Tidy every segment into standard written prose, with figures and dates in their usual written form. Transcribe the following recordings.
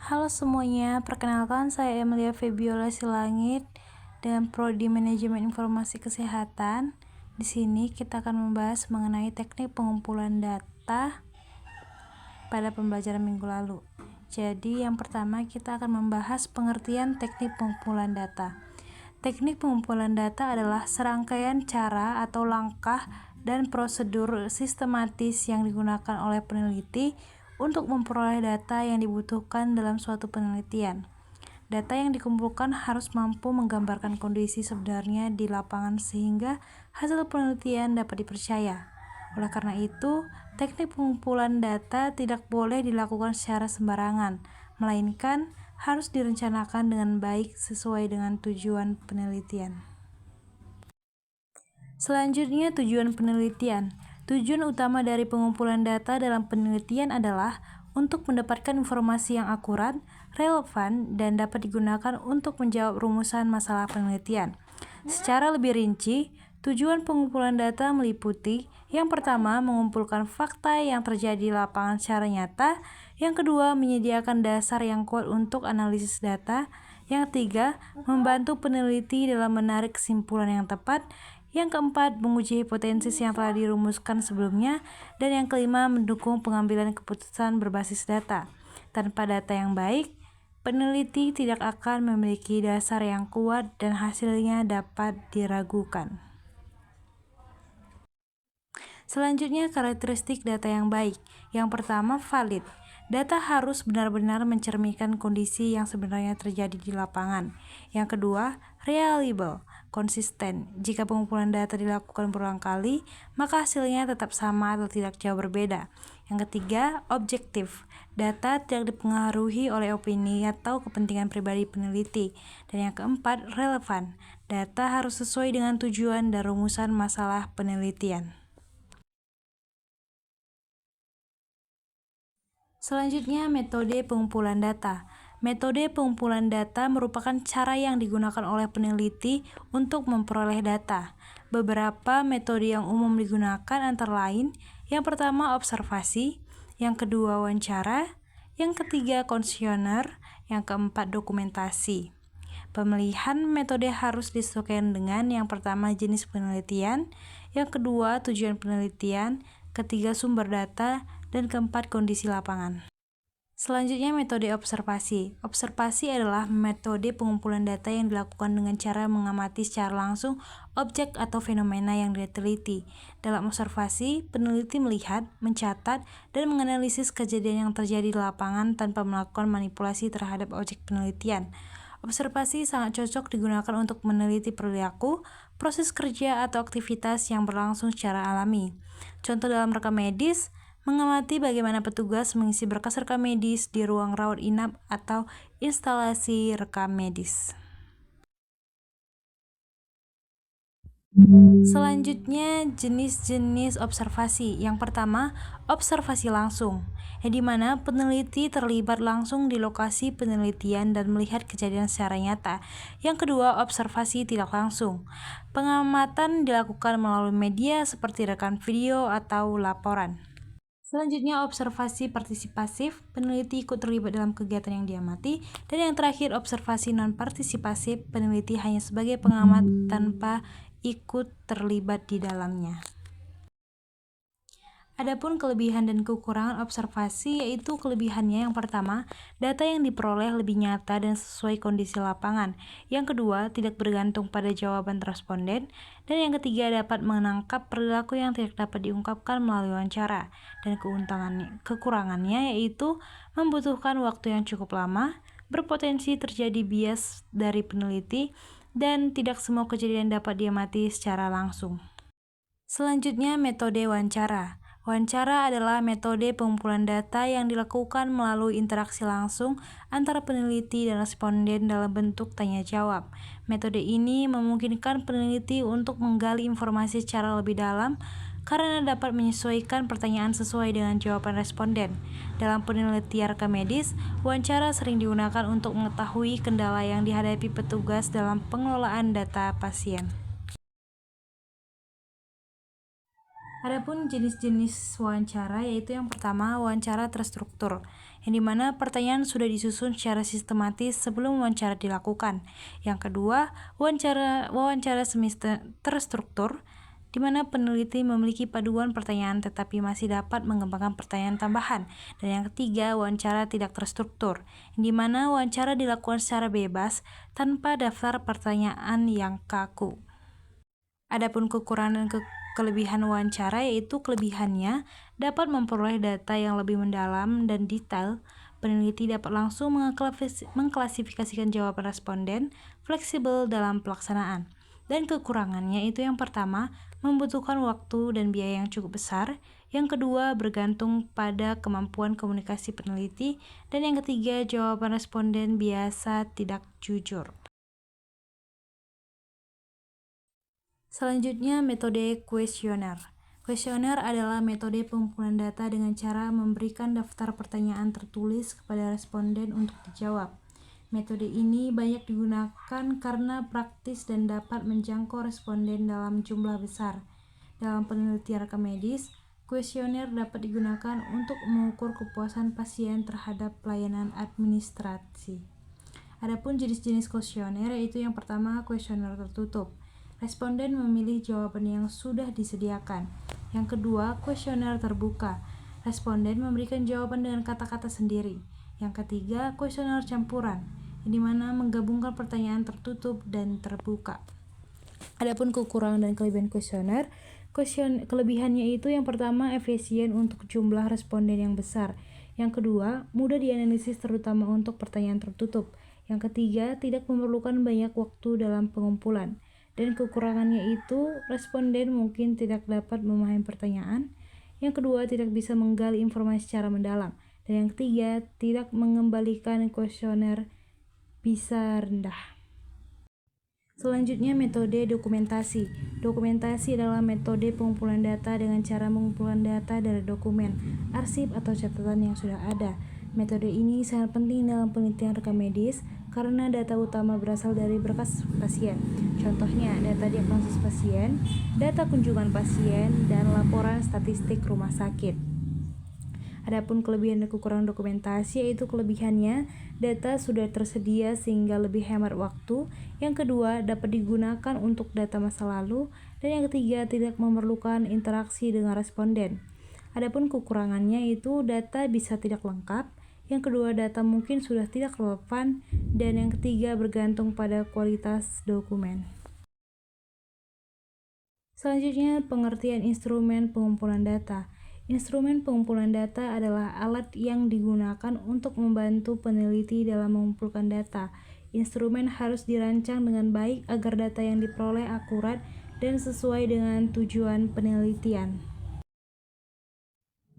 Halo semuanya, perkenalkan saya Emilia Febiola Silangit dengan Prodi Manajemen Informasi Kesehatan. Di sini kita akan membahas mengenai teknik pengumpulan data pada pembelajaran minggu lalu. Jadi yang pertama kita akan membahas pengertian teknik pengumpulan data. Teknik pengumpulan data adalah serangkaian cara atau langkah dan prosedur sistematis yang digunakan oleh peneliti untuk memperoleh data yang dibutuhkan dalam suatu penelitian. Data yang dikumpulkan harus mampu menggambarkan kondisi sebenarnya di lapangan sehingga hasil penelitian dapat dipercaya. Oleh karena itu, teknik pengumpulan data tidak boleh dilakukan secara sembarangan, melainkan harus direncanakan dengan baik sesuai dengan tujuan penelitian. Selanjutnya, tujuan penelitian. Tujuan utama dari pengumpulan data dalam penelitian adalah untuk mendapatkan informasi yang akurat, relevan, dan dapat digunakan untuk menjawab rumusan masalah penelitian. Secara lebih rinci, tujuan pengumpulan data meliputi yang pertama, mengumpulkan fakta yang terjadi di lapangan secara nyata. Yang kedua, menyediakan dasar yang kuat untuk analisis data. Yang ketiga, membantu peneliti dalam menarik kesimpulan yang tepat. Yang keempat, menguji hipotesis yang telah dirumuskan sebelumnya. Dan yang kelima, mendukung pengambilan keputusan berbasis data. Tanpa data yang baik, peneliti tidak akan memiliki dasar yang kuat dan hasilnya dapat diragukan. Selanjutnya, karakteristik data yang baik. Yang pertama, valid. Data harus benar-benar mencerminkan kondisi yang sebenarnya terjadi di lapangan. Yang kedua, reliable, konsisten. Jika pengumpulan data dilakukan berulang kali, maka hasilnya tetap sama atau tidak jauh berbeda. Yang ketiga, objektif. Data tidak dipengaruhi oleh opini atau kepentingan pribadi peneliti. Dan yang keempat, relevan. Data harus sesuai dengan tujuan dan rumusan masalah penelitian. Selanjutnya, metode pengumpulan data. Metode pengumpulan data merupakan cara yang digunakan oleh peneliti untuk memperoleh data. Beberapa metode yang umum digunakan antara lain, yang pertama observasi, yang kedua wawancara, yang ketiga kuesioner, yang keempat dokumentasi. Pemilihan metode harus disesuaikan dengan yang pertama jenis penelitian, yang kedua tujuan penelitian, ketiga sumber data, dan keempat kondisi lapangan. Selanjutnya, metode observasi. Observasi adalah metode pengumpulan data yang dilakukan dengan cara mengamati secara langsung objek atau fenomena yang diteliti. Dalam observasi, peneliti melihat, mencatat, dan menganalisis kejadian yang terjadi di lapangan tanpa melakukan manipulasi terhadap objek penelitian. Observasi sangat cocok digunakan untuk meneliti perilaku, proses kerja, atau aktivitas yang berlangsung secara alami. Contoh dalam rekam medis, mengamati bagaimana petugas mengisi berkas rekam medis di ruang rawat inap atau instalasi rekam medis. Selanjutnya, jenis-jenis observasi. Yang pertama, observasi langsung, di mana peneliti terlibat langsung di lokasi penelitian dan melihat kejadian secara nyata. Yang kedua, observasi tidak langsung. Pengamatan dilakukan melalui media seperti rekaman video atau laporan. Selanjutnya, observasi partisipasif, peneliti ikut terlibat dalam kegiatan yang diamati. Dan yang terakhir, observasi non-partisipasif, peneliti hanya sebagai pengamat tanpa ikut terlibat di dalamnya. Adapun kelebihan dan kekurangan observasi, yaitu kelebihannya yang pertama, data yang diperoleh lebih nyata dan sesuai kondisi lapangan. Yang kedua, tidak bergantung pada jawaban responden. Dan yang ketiga, dapat menangkap perilaku yang tidak dapat diungkapkan melalui wawancara. Dan kekurangannya yaitu membutuhkan waktu yang cukup lama, berpotensi terjadi bias dari peneliti, dan tidak semua kejadian dapat diamati secara langsung. Selanjutnya, metode wawancara. Wawancara adalah metode pengumpulan data yang dilakukan melalui interaksi langsung antara peneliti dan responden dalam bentuk tanya jawab. Metode ini memungkinkan peneliti untuk menggali informasi secara lebih dalam karena dapat menyesuaikan pertanyaan sesuai dengan jawaban responden. Dalam penelitian rekam medis, wawancara sering digunakan untuk mengetahui kendala yang dihadapi petugas dalam pengelolaan data pasien. Adapun jenis-jenis wawancara yaitu yang pertama wawancara terstruktur, yang dimana pertanyaan sudah disusun secara sistematis sebelum wawancara dilakukan. Yang kedua, wawancara semi terstruktur, di mana peneliti memiliki paduan pertanyaan tetapi masih dapat mengembangkan pertanyaan tambahan. Dan yang ketiga, wawancara tidak terstruktur, di mana wawancara dilakukan secara bebas tanpa daftar pertanyaan yang kaku. Adapun kekurangan dan kelebihan wawancara yaitu kelebihannya dapat memperoleh data yang lebih mendalam dan detail. Peneliti dapat langsung mengklasifikasikan jawaban responden, fleksibel dalam pelaksanaan. Dan kekurangannya itu yang pertama, membutuhkan waktu dan biaya yang cukup besar. Yang kedua, bergantung pada kemampuan komunikasi peneliti. Dan yang ketiga, jawaban responden biasa tidak jujur. Selanjutnya, metode kuesioner. Kuesioner adalah metode pengumpulan data dengan cara memberikan daftar pertanyaan tertulis kepada responden untuk dijawab. Metode ini banyak digunakan karena praktis dan dapat menjangkau responden dalam jumlah besar. Dalam penelitian rekam medis, kuesioner dapat digunakan untuk mengukur kepuasan pasien terhadap pelayanan administrasi. Adapun jenis-jenis kuesioner yaitu yang pertama kuesioner tertutup. Responden memilih jawaban yang sudah disediakan. Yang kedua, kuesioner terbuka. Responden memberikan jawaban dengan kata-kata sendiri. Yang ketiga, kuesioner campuran, di mana menggabungkan pertanyaan tertutup dan terbuka. Adapun kekurangan dan kelebihan kuesioner, kelebihannya itu yang pertama efisien untuk jumlah responden yang besar. Yang kedua, mudah dianalisis terutama untuk pertanyaan tertutup. Yang ketiga, tidak memerlukan banyak waktu dalam pengumpulan. Dan kekurangannya itu, responden mungkin tidak dapat memahami pertanyaan. Yang kedua, tidak bisa menggali informasi secara mendalam. Dan yang ketiga, tidak mengembalikan kuesioner bisa rendah. Selanjutnya, metode dokumentasi. Dokumentasi adalah metode pengumpulan data dengan cara mengumpulkan data dari dokumen, arsip, atau catatan yang sudah ada. Metode ini sangat penting dalam penelitian rekam medis karena data utama berasal dari berkas pasien. Contohnya, data diagnosis pasien, data kunjungan pasien, dan laporan statistik rumah sakit. Adapun kelebihan dan kekurangan dokumentasi yaitu kelebihannya, data sudah tersedia sehingga lebih hemat waktu. Yang kedua, dapat digunakan untuk data masa lalu. Dan yang ketiga, tidak memerlukan interaksi dengan responden. Adapun kekurangannya itu data bisa tidak lengkap. Yang kedua, data mungkin sudah tidak relevan. Dan yang ketiga, bergantung pada kualitas dokumen. Selanjutnya, pengertian instrumen pengumpulan data. Instrumen pengumpulan data adalah alat yang digunakan untuk membantu peneliti dalam mengumpulkan data. Instrumen harus dirancang dengan baik agar data yang diperoleh akurat dan sesuai dengan tujuan penelitian.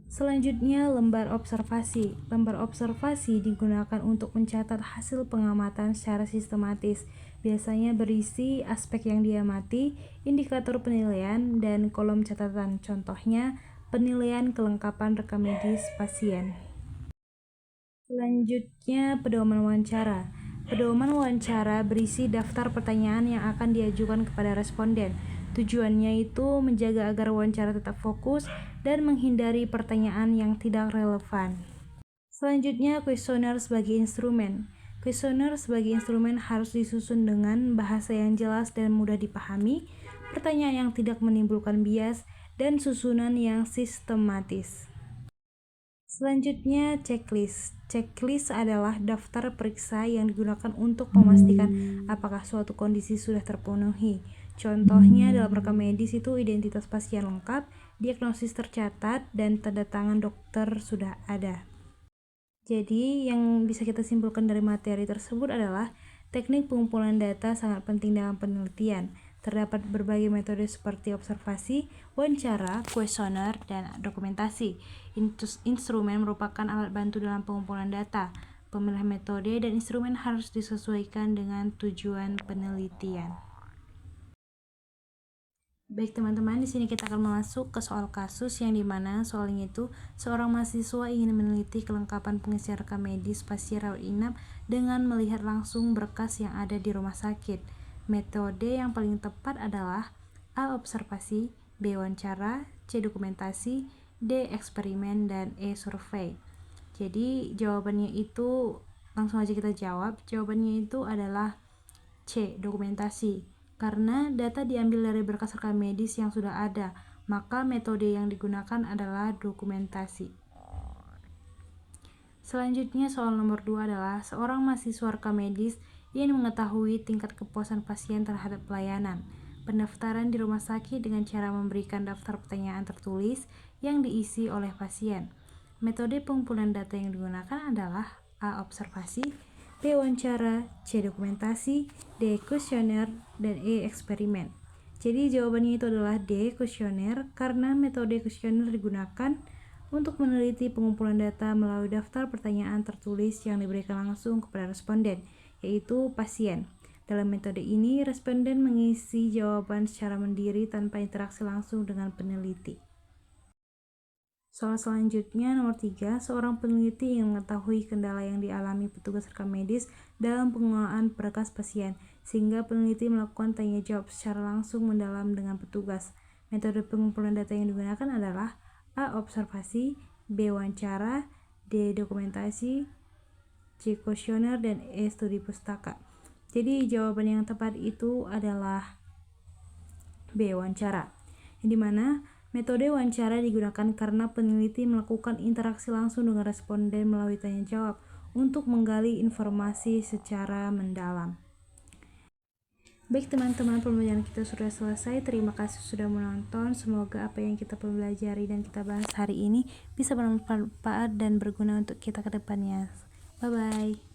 Selanjutnya, lembar observasi. Lembar observasi digunakan untuk mencatat hasil pengamatan secara sistematis. Biasanya berisi aspek yang diamati, indikator penilaian, dan kolom catatan. Contohnya, penilaian kelengkapan rekam medis pasien. Selanjutnya, pedoman wawancara. Pedoman wawancara berisi daftar pertanyaan yang akan diajukan kepada responden. Tujuannya itu menjaga agar wawancara tetap fokus dan menghindari pertanyaan yang tidak relevan. Selanjutnya, kuesioner sebagai instrumen. Kuesioner sebagai instrumen harus disusun dengan bahasa yang jelas dan mudah dipahami, pertanyaan yang tidak menimbulkan bias, dan susunan yang sistematis. Selanjutnya, checklist. Checklist adalah daftar periksa yang digunakan untuk memastikan apakah suatu kondisi sudah terpenuhi. Contohnya dalam rekam medis itu identitas pasien lengkap, diagnosis tercatat, dan tanda tangan dokter sudah ada. Jadi, yang bisa kita simpulkan dari materi tersebut adalah teknik pengumpulan data sangat penting dalam penelitian. Terdapat berbagai metode seperti observasi, wawancara, kuesioner, dan dokumentasi. Instrumen merupakan alat bantu dalam pengumpulan data. Pemilihan metode dan instrumen harus disesuaikan dengan tujuan penelitian. Baik teman-teman, di sini kita akan masuk ke soal kasus yang dimana soalnya itu seorang mahasiswa ingin meneliti kelengkapan pengisian rekam medis pasien rawat inap dengan melihat langsung berkas yang ada di rumah sakit. Metode yang paling tepat adalah A. Observasi, B. Wawancara, C. Dokumentasi, D. Eksperimen, dan E. Survei. Jadi jawabannya itu langsung aja kita jawab. Jawabannya itu adalah C. Dokumentasi. Karena data diambil dari berkas rekam medis yang sudah ada, maka metode yang digunakan adalah dokumentasi. Selanjutnya soal nomor 2 adalah seorang mahasiswa rekam medis ingin mengetahui tingkat kepuasan pasien terhadap pelayanan pendaftaran di rumah sakit dengan cara memberikan daftar pertanyaan tertulis yang diisi oleh pasien. Metode pengumpulan data yang digunakan adalah A. Observasi, B. Wawancara, C. Dokumentasi, D. Kuesioner, dan E. Eksperimen. Jadi jawabannya itu adalah D. Kuesioner karena metode kuesioner digunakan untuk meneliti pengumpulan data melalui daftar pertanyaan tertulis yang diberikan langsung kepada responden, yaitu pasien. Dalam metode ini, responden mengisi jawaban secara mandiri tanpa interaksi langsung dengan peneliti. Soal selanjutnya, nomor 3, seorang peneliti ingin mengetahui kendala yang dialami petugas rekam medis dalam pengelolaan berkas pasien, sehingga peneliti melakukan tanya jawab secara langsung mendalam dengan petugas. Metode pengumpulan data yang digunakan adalah A. Observasi, B. Wawancara, D. Dokumentasi, C. Kuesioner, dan E. Studi pustaka. Jadi jawaban yang tepat itu adalah B. Wawancara. Yang dimana metode wawancara digunakan karena peneliti melakukan interaksi langsung dengan responden melalui tanya jawab untuk menggali informasi secara mendalam. Baik teman-teman, pembelajaran kita sudah selesai. Terima kasih sudah menonton. Semoga apa yang kita pelajari dan kita bahas hari ini bisa bermanfaat dan berguna untuk kita ke depannya. Bye-bye.